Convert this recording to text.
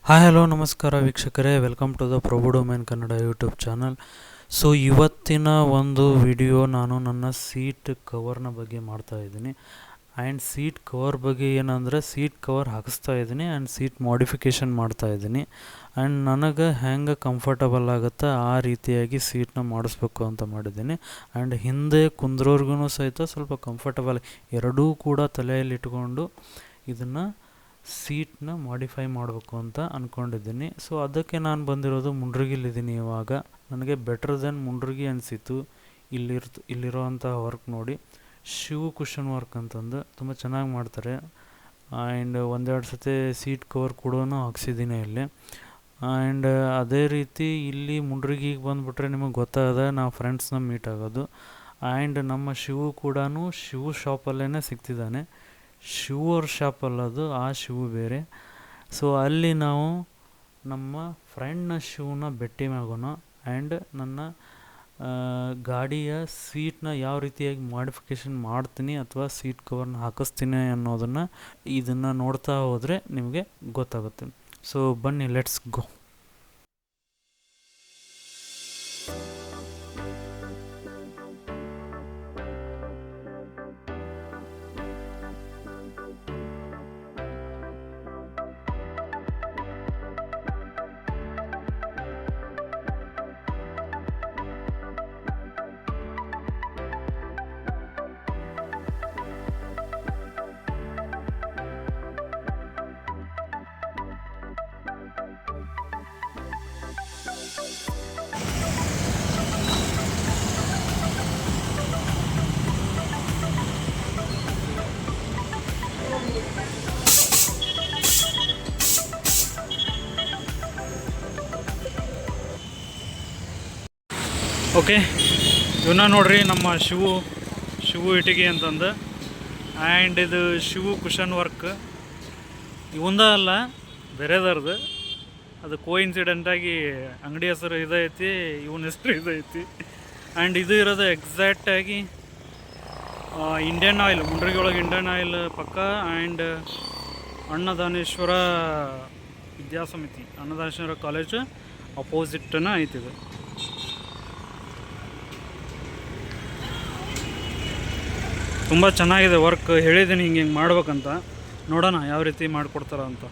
Hi hello ನಮಸ್ಕಾರ ವೀಕ್ಷಕರೇ, welcome to the Prabhu domain Kannada YouTube channel. So ಇವತ್ತಿನ ಒಂದು ವಿಡಿಯೋ ನಾನು ನನ್ನ ಸೀಟ್ ಕವರ್ನ ಬಗ್ಗೆ ಮಾಡ್ತಾ ಇದ್ದೀನಿ. ಆ್ಯಂಡ್ ಸೀಟ್ ಕವರ್ ಬಗ್ಗೆ ಏನಂದರೆ, ಸೀಟ್ ಕವರ್ ಹಾಕಿಸ್ತಾ ಇದ್ದೀನಿ ಆ್ಯಂಡ್ ಸೀಟ್ ಮಾಡಿಫಿಕೇಷನ್ ಮಾಡ್ತಾ ಇದ್ದೀನಿ. ಆ್ಯಂಡ್ ನನಗೆ ಹೆಂಗೆ ಕಂಫರ್ಟಬಲ್ ಆಗುತ್ತೆ ಆ ರೀತಿಯಾಗಿ ಸೀಟ್ನ ಮಾಡಿಸ್ಬೇಕು ಅಂತ ಮಾಡಿದ್ದೀನಿ. ಆ್ಯಂಡ್ ಹಿಂದೆ ಕುಂದ್ರೋರ್ಗು ಸಹಿತ ಸ್ವಲ್ಪ ಕಂಫರ್ಟಬಲ್ ಎರಡೂ ಕೂಡ ತಲೆಯಲ್ಲಿ ಇಟ್ಕೊಂಡು ಇದನ್ನು ಸೀಟ್ನ ಮಾಡಿಫೈ ಮಾಡಬೇಕು ಅಂತ ಅಂದ್ಕೊಂಡಿದ್ದೀನಿ. ಸೊ ಅದಕ್ಕೆ ನಾನು ಬಂದಿರೋದು ಮುಂಡ್ರಿಗಿಲ್ಲಿದ್ದೀನಿ. ಇವಾಗ ನನಗೆ ಬೆಟರ್ ದೆನ್ ಮುಂಡ್ರಿಗಿ ಅನಿಸಿತು. ಇಲ್ಲಿರೋವಂಥ ವರ್ಕ್ ನೋಡಿ, ಶಿವ್ ಕುಷನ್ ವರ್ಕ್ ಅಂತಂದು ತುಂಬ ಚೆನ್ನಾಗಿ ಮಾಡ್ತಾರೆ. ಆ್ಯಂಡ್ ಒಂದೆರಡು ಸತಿ ಸೀಟ್ ಕವರ್ ಕೂಡ ಹಾಕ್ಸಿದ್ದೀನಿ ಇಲ್ಲಿ. ಆ್ಯಂಡ್ ಅದೇ ರೀತಿ ಇಲ್ಲಿ ಮುಂಡ್ರಿಗಿಗೆ ಬಂದುಬಿಟ್ರೆ ನಿಮಗೆ ಗೊತ್ತಾಗದೆ ನಾವು ಫ್ರೆಂಡ್ಸ್ನ ಮೀಟ್ ಆಗೋದು. ಆ್ಯಂಡ್ ನಮ್ಮ ಶಿವು ಕೂಡ ಶಿವ್ ಶಾಪಲ್ಲೇ ಸಿಗ್ತಿದ್ದಾನೆ. ಶಿವ್ ಅವ್ರ ಶಾಪಲ್ಲದು, ಆ ಶಿವು ಬೇರೆ. ಸೊ ಅಲ್ಲಿ ನಾವು ನಮ್ಮ ಫ್ರೆಂಡ್ನ ಶಿವನ ಭೇಟಿ ಆಗೋಣ. ಆ್ಯಂಡ್ ನನ್ನ ಗಾಡಿಯ ಸೀಟ್ನ ಯಾವ ರೀತಿಯಾಗಿ ಮಾಡಿಫಿಕೇಷನ್ ಮಾಡ್ತೀನಿ ಅಥವಾ ಸೀಟ್ ಕವರ್ನ ಹಾಕಿಸ್ತೀನಿ ಅನ್ನೋದನ್ನು ಇದನ್ನು ನೋಡ್ತಾ ಹೋದರೆ ನಿಮಗೆ ಗೊತ್ತಾಗುತ್ತೆ. ಸೊ ಬನ್ನಿ, ಲೆಟ್ಸ್ ಗೋ. ಓಕೆ, ಇವನ್ನ ನೋಡ್ರಿ, ನಮ್ಮ ಶಿವು ಇಟಿಗೆ ಅಂತಂದು. ಆ್ಯಂಡ್ ಇದು ಶಿವು ಕುಷನ್ ವರ್ಕ್ ಇವಂದ ಅಲ್ಲ, ಬೇರೆದವ್ರದ್ದು. ಅದು ಕೋಇನ್ಸಿಡೆಂಟಾಗಿ ಅಂಗಡಿ ಹೆಸರು ಇದೈತಿ, ಇವನ ಹೆಸರು ಇದೈತಿ. ಆ್ಯಂಡ್ ಇದು ಇರೋದು ಎಕ್ಸಾಕ್ಟಾಗಿ ಇಂಡಿಯನ್ ಆಯಿಲ್, ಮುಂಡ್ರಿಗಿ ಒಳಗೆ ಇಂಡಿಯನ್ ಆಯಿಲ್ ಪಕ್ಕ. ಆ್ಯಂಡ್ ಅನ್ನದಾನೇಶ್ವರ ವಿದ್ಯಾಸಮಿತಿ, ಅನ್ನದಾನೇಶ್ವರ ಕಾಲೇಜು ಅಪೋಸಿಟ್ನ ಐತಿದು. ತುಂಬ ಚೆನ್ನಾಗಿದೆ ವರ್ಕ್. ಹೇಳಿದ್ದೀನಿ ಹಿಂಗೆ ಮಾಡ್ಬೇಕಂತ, ನೋಡೋಣ ಯಾವ ರೀತಿ ಮಾಡಿಕೊಡ್ತಾರ ಅಂತ.